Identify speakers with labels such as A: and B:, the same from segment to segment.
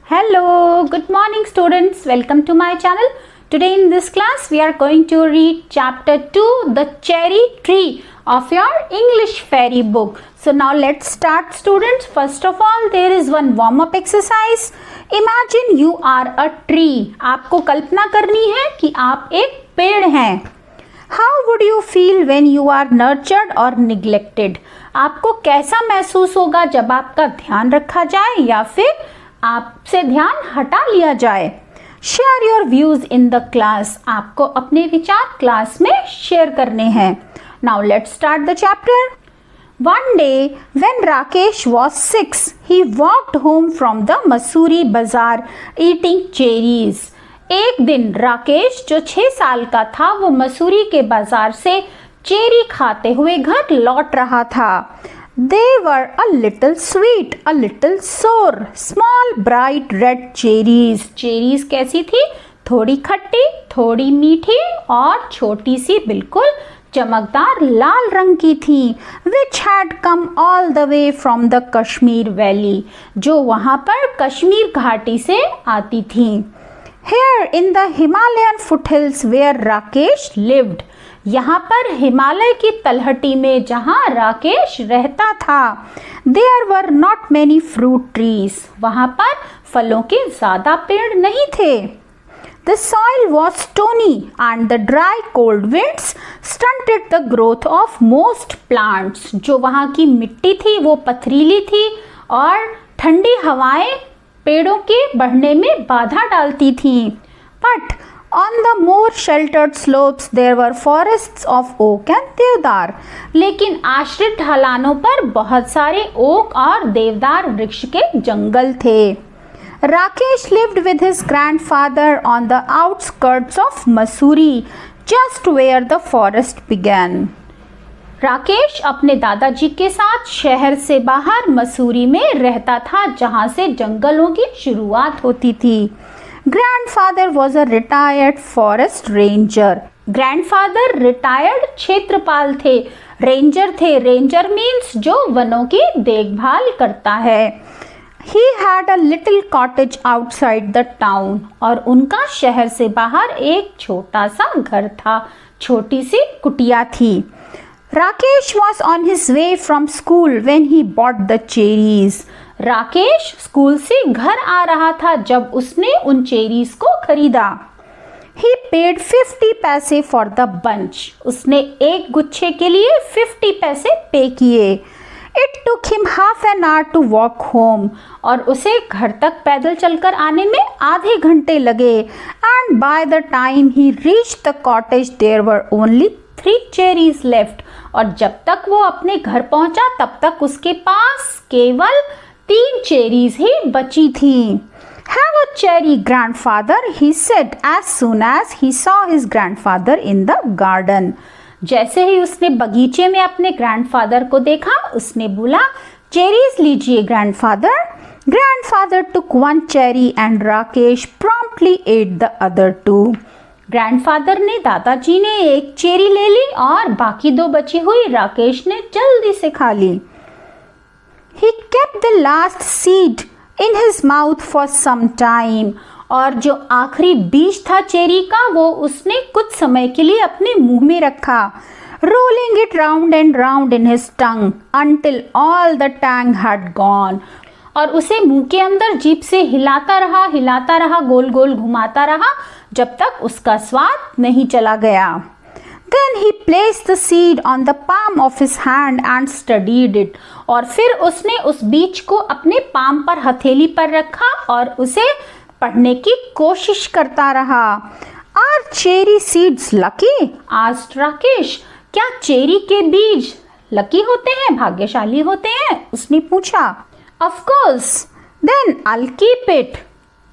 A: Hello, good morning students. Welcome to my channel. Today in this class we are going to read chapter 2, The Cherry Tree of your English Fairy book. So now let's start students. First of all, there is one warm up exercise. Imagine you are a tree. आपको कल्पना करनी है कि आप एक पेड़ हैं. How would you feel when you are nurtured or neglected? आपको कैसा महसूस होगा जब आपका ध्यान रखा जाए या फिर आपसे ध्यान हटा लिया जाए. Share your views in the class. आपको अपने विचार क्लास में शेयर करने हैं. Now let's start the chapter. One day when Rakesh was 6, he walked home from the Masuri bazaar eating cherries. एक दिन राकेश जो 6 साल का था वो मसूरी के बाजार से चेरी खाते हुए घर लौट रहा था. They were a little sweet, a little sour, small bright red cherries. Cherries कैसी थी? थोड़ी खट्टी, थोड़ी मीठी और छोटी सी बिल्कुल चमकदार लाल रंग की थी. Which had come all the way from the Kashmir Valley, जो वहाँ पर कश्मीर घाटी से आती थी. Here in the Himalayan foothills where Rakesh lived, यहाँ पर हिमालय की तलहटी में जहाँ राकेश रहता था, there were not many fruit trees. वहाँ पर फलों के ज़्यादा पेड़ नहीं थे. The soil was stony and the dry cold winds stunted the growth of most plants. जो वहाँ की मिट्टी थी वो पथरीली थी और ठंडी हवाएं पेड़ों के बढ़ने में बाधा डालती थीं. But on the more sheltered slopes there were forests of oak and देवदार. लेकिन आश्रित ढलानों पर बहुत सारे ओक और देवदार वृक्ष के जंगल थे. Rakesh lived with his grandfather on the outskirts of Mussoorie, just where the forest began. Rakesh अपने दादाजी के साथ शहर से बाहर मसूरी में रहता था जहां से जंगलों की शुरुआत होती थी. Grandfather was a retired forest ranger. Grandfather retired क्षेत्रपाल थे. Ranger थे. Ranger means जो वनों की देखभाल करता है. He had a little cottage outside the town. और उनका शहर से बाहर एक छोटा सा घर था. छोटी सी कुटिया थी. Rakesh was on his way from school when he bought the cherries. Rakesh school से घर आ रहा था जब उसने उन चेरीज को खरीदा. He paid 50 पैसे for the bunch. उसने एक गुच्छे के लिए 50 पैसे पे किए. It took him half an hour to walk home. और उसे घर तक पैदल चलकर आने में आधे घंटे लगे. And by the time he reached the cottage there were only 3 cherries left. और जब तक वो अपने घर पहुंचा तब तक उसके पास केवल 3 चेरीज ही बची थी. Have a cherry, grandfather, he said as soon as he saw his grandfather in the garden. जैसे ही उसने बगीचे में अपने ग्रैंडफादर को देखा उसने बोला, चेरीज लीजिए grandfather. Grandfather took 1 cherry and Rakesh promptly ate the other 2. Grandfather ने दादाजी ने एक चेरी ले ली और बाकी 2 बची हुई राकेश ने जल्दी से खा ली. He kept the last seed in his mouth for some time. और जो आखिरी बीज था चेरी का वो उसने कुछ समय के लिए अपने मुंह में रखा. Rolling it round and round in his tongue until all the tang had gone. और उसे मुंह के अंदर जीभ से हिलाता रहा, गोल गोल घुमाता रहा जब तक उसका स्वाद नहीं चला गया. Then he placed the seed on the palm of his hand and studied it. और फिर उसने उस बीज को अपने पाम पर हथेली पर रखा और उसे पढ़ने की कोशिश करता रहा. Are cherry seeds lucky? asked Rakesh. क्या चेरी के बीज लकी होते हैं, भाग्यशाली होते हैं? उसने पूछा. Of course. Then I'll keep it.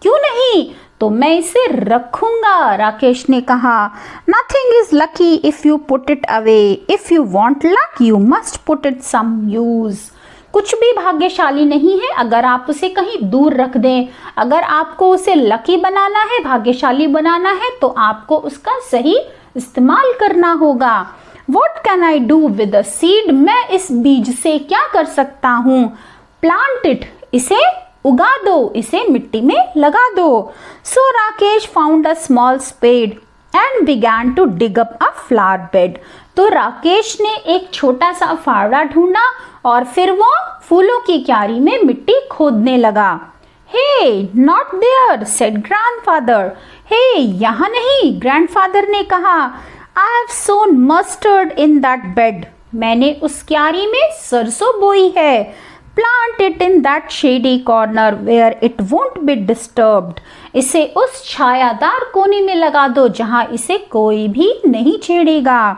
A: क्यों नहीं, तो मैं इसे रखूंगा, राकेश ने कहा. Nothing is lucky if you put it away. If you want luck, you must put it some use. कुछ भी भाग्यशाली नहीं है अगर आप उसे कहीं दूर रख दें. अगर आपको उसे लकी बनाना है, भाग्यशाली बनाना है, तो आपको उसका सही इस्तेमाल करना होगा. What can I do with a seed? मैं इस बीज से क्या कर सकता हूँ? Plant it. इसे उगा दो, इसे मिट्टी में लगा दो। So Rakesh found a small spade and began to dig up a flower bed. तो राकेश ने एक छोटा सा फावड़ा ढूंढा और फिर वो फूलों की क्यारी में मिट्टी खोदने लगा। Hey not there said grandfather. हे यहाँ नहीं, ग्रैंडफादर ने कहा। I have sown mustard in that bed. मैंने उस क्यारी में सरसों बोई है। Plant it in that shady corner where it won't be disturbed. इसे उस छायादार कोने में लगा दो जहां इसे कोई भी नहीं छेड़ेगा।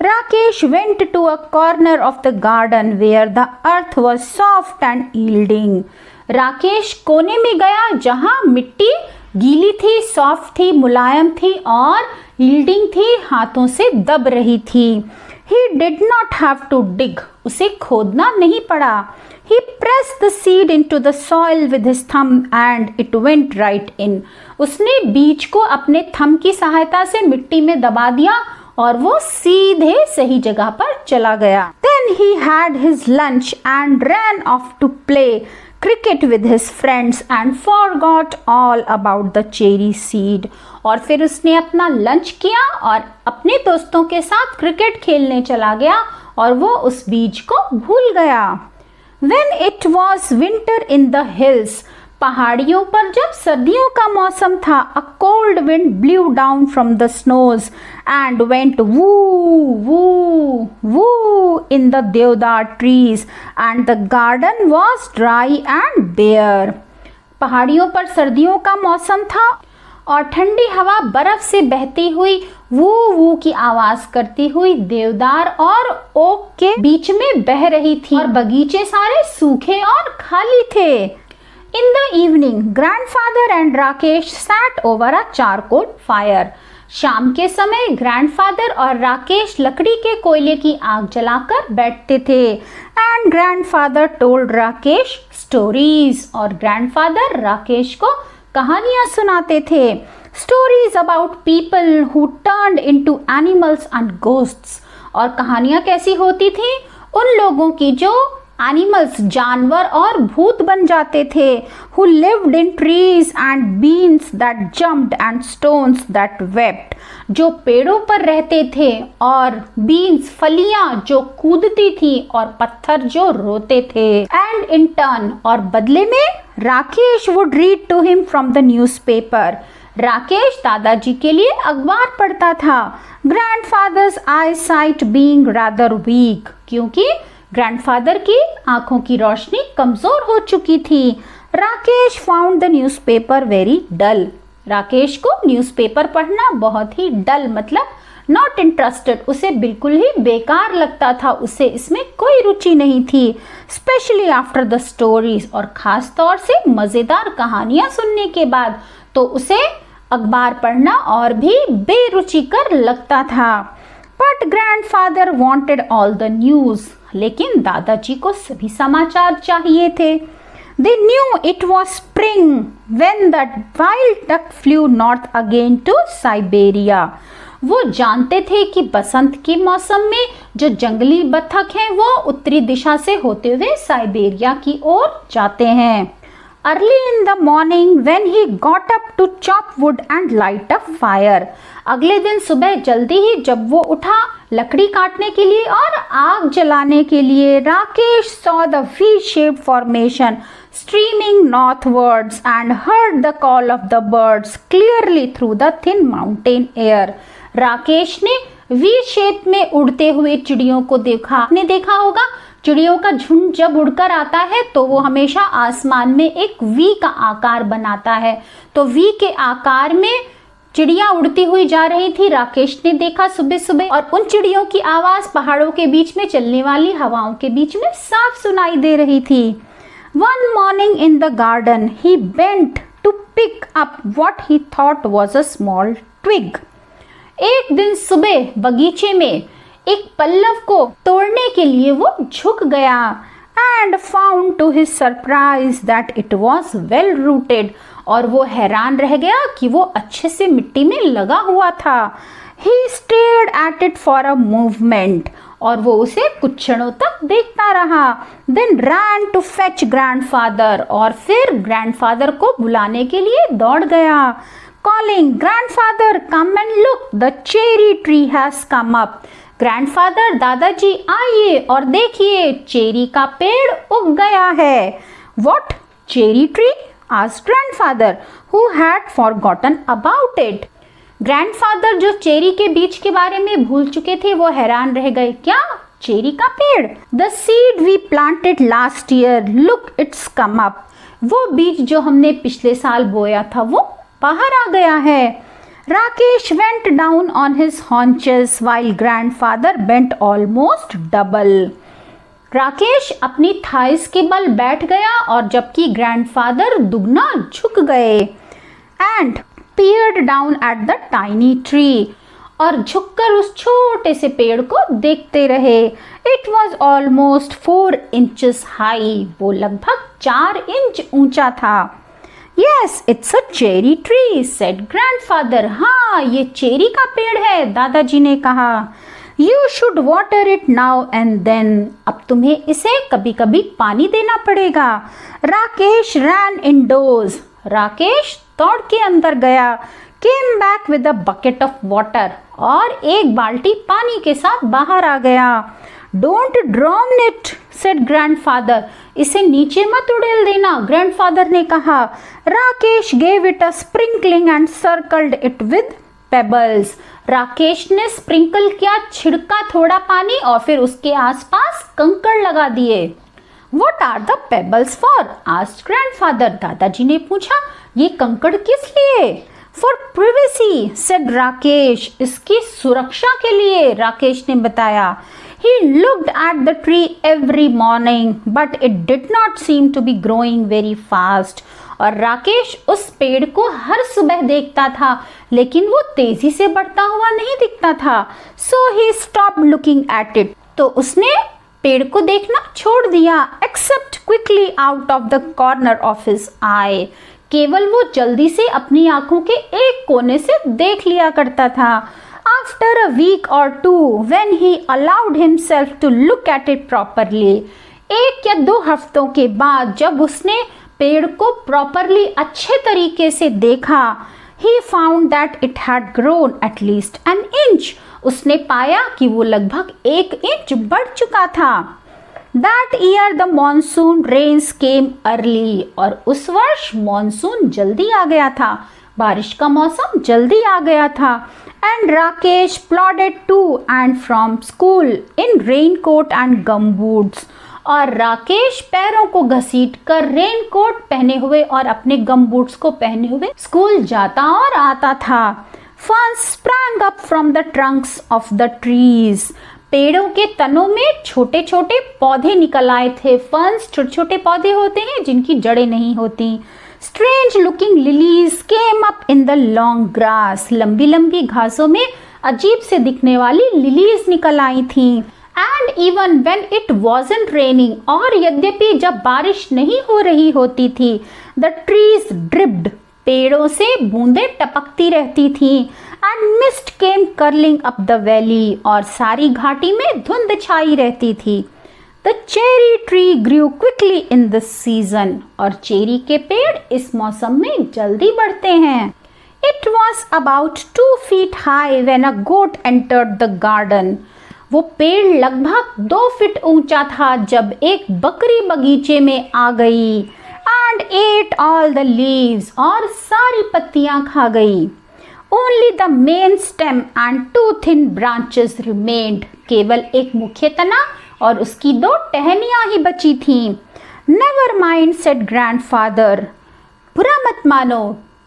A: Rakesh went to a corner of the garden where the earth was soft and yielding. Rakesh कोने में गया जहां मिट्टी गीली थी, सॉफ्ट थी, मुलायम थी और yielding थी, हाथों से दब रही थी। He did not have to dig. उसे खोदना नहीं पड़ा। He pressed the seed into the soil with his thumb and it went right in. उसने बीज को अपने थंब की सहायता से मिट्टी में दबा दिया और वो सीधे सही जगह पर चला गया। Then he had his lunch and ran off to play cricket with his friends and forgot all about the cherry seed. और फिर उसने अपना लंच किया और अपने दोस्तों के साथ क्रिकेट खेलने चला गया और वो उस बीज को भूल गया। When it was winter in the hills, पहाड़ियों पर जब सर्दियों का मौसम था, a cold wind blew down from the snows and went woo woo woo in the deodar trees and the garden was dry and bare. पहाड़ियों पर सर्दियों का मौसम था और ठंडी हवा बर्फ से बहती हुई वू वू की आवाज करती हुई देवदार और ओक के बीच में बह रही थी और बगीचे सारे सूखे और खाली थे। In the evening, grandfather and Rakesh sat over a charcoal fire. शाम के समय ग्रैंडफादर और राकेश लकड़ी के कोयले की आग जलाकर बैठते थे। And grandfather told Rakesh stories और ग्रैंडफादर राकेश को कहानियां सुनाते थे। Stories about people who turned into animals and ghosts. और कहानियां कैसी होती थी? उन लोगों की जो एनिमल्स जानवर और भूत बन जाते थे। Who lived in trees and beans that jumped and stones that wept. जो पेड़ों पर रहते थे और बीन्स फलियां जो कूदती थी और पत्थर जो रोते थे। एंड इन टर्न और बदले में Rakesh would read to him from the newspaper. Rakesh दादाजी के लिए अखबार पढ़ता था। Grandfather's eyesight being rather weak, क्योंकि ग्रैंडफादर की आंखों की रोशनी कमजोर हो चुकी थी। Rakesh found the newspaper very dull. Rakesh को न्यूज़पेपर पढ़ना बहुत ही डल मतलब नॉट इंटरेस्टेड, उसे बिल्कुल ही बेकार लगता था, उसे इसमें कोई रुचि नहीं थी। स्पेशली आफ्टर द स्टोरीज, और खास तौर से मजेदार कहानियां सुनने के बाद तो उसे अखबार पढ़ना और भी बेरुचिकर लगता था। But grandfather wanted all the news, लेकिन दादाजी को सभी समाचार चाहिए थे। They knew it was spring when that wild duck flew north again to Siberia. वो जानते थे कि बसंत के मौसम में जो जंगली बत्तख हैं वो उत्तरी दिशा से होते हुए साइबेरिया की ओर जाते हैं। Early in the morning when he got up to chop wood and light a fire. अगले दिन सुबह जल्दी ही जब वो उठा लकड़ी काटने के लिए और आग जलाने के लिए, Rakesh saw the V-shaped formation streaming northwards and heard the call of the birds clearly through the thin mountain air. Rakesh ने V शेप में उड़ते हुए चिड़ियों को देखा। आपने देखा होगा चिड़ियों का झुंड जब उड़कर आता है तो वो हमेशा आसमान में एक वी का आकार बनाता है, तो वी के आकार में चिड़िया उड़ती हुई जा रही थी। राकेश ने देखा सुबह सुबह, और उन चिड़ियों की आवाज पहाड़ों के बीच में चलने वाली हवाओं के बीच में साफ सुनाई दे रही थी। One morning in the garden he bent to pick up what he thought was a small twig. एक दिन सुबह बगीचे में एक पल्लव को तोड़ने के लिए वो झुक गया। And found to his surprise that it was well rooted, और वो हैरान रह गया कि वो अच्छे से मिट्टी में लगा हुआ था। He stared at it for a moment, और वो उसे कुछ क्षणों तक देखता रहा। Then ran to fetch grandfather, और फिर ग्रैंडफादर को बुलाने के लिए दौड़ गया। Calling, grandfather, come and look, the cherry tree has come up. Grandfather, दादाजी आइए और देखिए, चेरी का पेड़ उग गया है। What? Cherry tree? asked grandfather, who had forgotten about it. Grandfather जो चेरी के बीज के बारे में भूल चुके थे वो हैरान रह गए। क्या? चेरी का पेड़? The seed we planted last year, look, it's come up. वो बीज जो हमने पिछले साल बोया था वो बाहर आ गया है। Rakesh went down on his haunches while grandfather bent almost double. Rakesh अपनी थाइस के बल बैठ गया और जबकि ग्रैंडफादर दुगना झुक गए। And peered down at the tiny tree, और झुककर उस छोटे से पेड़ को देखते रहे। It was almost 4 inches high, वो लगभग 4 इंच ऊंचा था। Yes, it's a cherry tree, said grandfather. हाँ, ये चेरी का पेड़ है, दादाजी ने कहा। You should water it now and then. अब तुम्हें इसे कभी कभी पानी देना पड़ेगा। Rakesh ran indoors. राकेश दौड़ के अंदर गया। Came back with a bucket of water. और एक बाल्टी पानी के साथ बाहर आ गया। Don't drown it, said grandfather. इसे नीचे मत उड़ेल देना, ग्रैंडफादर ने कहा। Rakesh gave it a sprinkling and circled it with pebbles. Rakesh ने स्प्रिंकल किया, छिड़का थोड़ा पानी और फिर उसके आसपास कंकड़ लगा दिए। What are the pebbles for? asked grandfather. दादाजी ने पूछा, ये कंकड़ किस लिए? For privacy, said Rakesh. इसकी सुरक्षा के लिए, राकेश ने बताया। He looked at the tree every morning, but it did not seem to be growing very fast. और राकेश उस पेड़ को हर सुबह देखता था, लेकिन वो तेजी से बढ़ता हुआ नहीं दिखता था। So he stopped looking at it. तो उसने पेड़ को देखना छोड़ दिया। Except quickly out of the corner of his eye. केवल वो जल्दी से अपनी आंखों के एक कोने से देख लिया करता था। After a week or two, when he allowed himself to look at it properly, 1 या 2 हफ्तों के बाद जब उसने पेड़ को प्रॉपरली अच्छे तरीके से देखा, he found that it had grown at least an inch. उसने पाया कि वो लगभग 1 इंच बढ़ चुका था। That year the monsoon rains came early. और उस वर्ष मॉनसून जल्दी आ गया था, बारिश का मौसम जल्दी आ गया था। And Rakesh plodded to and from school in raincoat and gumboots. और राकेश पैरों को घसीट कर रेनकोट पहने हुए और अपने गमबूट्स को पहने हुए स्कूल जाता और आता था। Ferns sprang up from the trunks of the trees. पेड़ों के तनों में छोटे छोटे पौधे निकल आए थे। फर्न्स छोटे छोटे पौधे होते हैं जिनकी जड़ें नहीं होती। Strange looking lilies came up in the long grass. लंबी लंबी घासों में अजीब से दिखने वाली लिलीज निकल आई थी। And even when it wasn't raining, और यद्यपि जब बारिश नहीं हो रही होती थी, the trees dripped. पेड़ों से बूंदें टपकती रहती थी। And mist came curling up the valley. और सारी घाटी में धुंध छाई रहती थी। The cherry tree grew quickly in this season. और चेरी के पेड़ इस मौसम में जल्दी बढ़ते हैं। It was about 2 feet high when a goat entered the garden. वो पेड़ लगभग 2 फीट ऊंचा था जब एक बकरी बगीचे में आ गई। And ate all the leaves. और सारी पत्तियां खा गई। Only the main stem and 2 thin branches remained. केवल एक मुख्य तना और उसकी 2 टहनियां ही बची थीं। Never mind, said grandfather. बुरा मत मानो,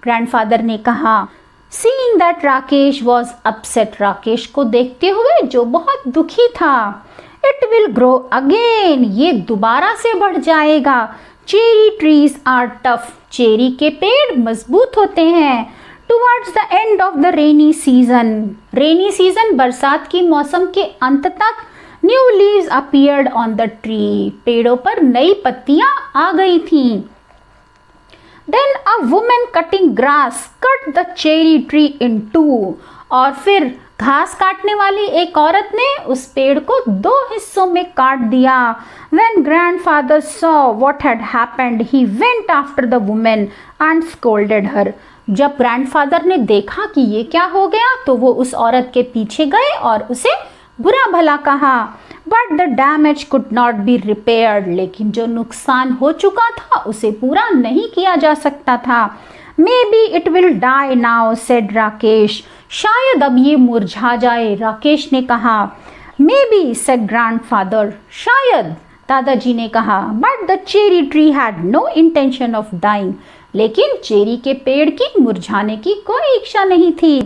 A: ग्रैंडफादर ने कहा। Seeing that Rakesh was upset, Rakesh को देखते हुए जो बहुत दुखी था। It will grow again. ये दोबारा से बढ़ जाएगा। Cherry trees are tough. Cherry के पेड़ मजबूत होते हैं। Towards the end of the rainy season. Rainy season बरसात की मौसम के अंत तक New leaves appeared on the tree. पेड़ों पर नई पत्तियां आ गई थीं। Then a woman cutting grass cut the cherry tree in two. और फिर घास काटने वाली एक औरत ने उस पेड़ को 2 हिस्सों में काट दिया। When grandfather saw what had happened, he went after the woman and scolded her. जब ग्रैंडफादर ने देखा कि ये क्या हो गया तो वो उस औरत के पीछे गए और उसे बुरा भला कहा। But the damage could not be repaired. लेकिन जो नुकसान हो चुका था उसे पूरा नहीं किया जा सकता था। Maybe it will die now, said Rakesh. शायद अब ये मुरझा जाए, राकेश ने कहा। Maybe, said grandfather. शायद, दादाजी ने कहा। But the cherry tree had no intention of dying. लेकिन चेरी के पेड़ की मुरझाने की कोई इच्छा नहीं थी।